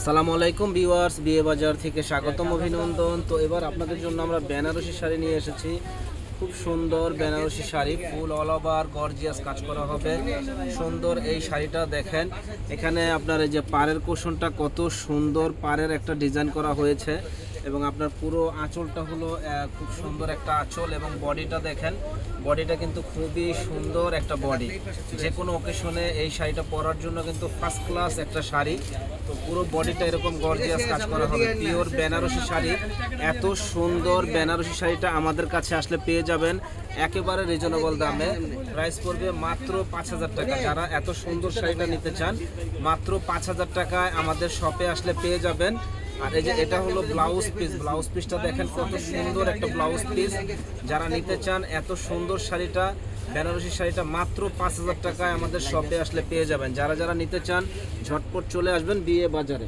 আসসালামু আলাইকুম ভিউয়ার্স, বিয়ে বাজার থেকে স্বাগতম, অভিনন্দন। তো এবার আপনাদের জন্য আমরা বেনারসি শাড়ি নিয়ে এসেছি। খুব সুন্দর Banarasi sari, full all over gorgeous কাজ করা হবে। সুন্দর এই শাড়িটা দেখেন, এখানে আপনার এই যে পাড়ের কুশনটা কত সুন্দর, পাড়ের একটা ডিজাইন করা হয়েছে এবং আপনার পুরো আঁচলটা হলো খুব সুন্দর একটা আঁচল এবং বডিটা দেখেন, বডিটা কিন্তু খুবই সুন্দর একটা বডি। যে কোনো অকেশনে এই শাড়িটা পরার জন্য কিন্তু ফার্স্ট ক্লাস একটা শাড়ি। তো পুরো বডিটা এরকম গর্জিয়াস কাজ করা হবে, পিওর বেনারসি শাড়ি। এত সুন্দর বেনারসি শাড়িটা আমাদের কাছে আসলে পেয়ে যাবেন একেবারে রিজনেবল দামে। প্রাইস পড়বে মাত্র 5,000 টাকা। যারা এত সুন্দর শাড়িটা নিতে চান মাত্র 5,000 টাকায় আমাদের শপে আসলে পেয়ে যাবেন। আর এই যে এটা হলো ব্লাউজ পিস, ব্লাউজ পিসটা দেখেন কত সুন্দর একটা ব্লাউজ পিস। যারা নিতে চান এত সুন্দর শাড়িটা, বেনারসি শাড়িটা মাত্র 5,000 টাকায় আমাদের শপে আসলে পেয়ে যাবেন। যারা যারা নিতে চান ঝটপট চলে আসবেন বিয়ে বাজারে।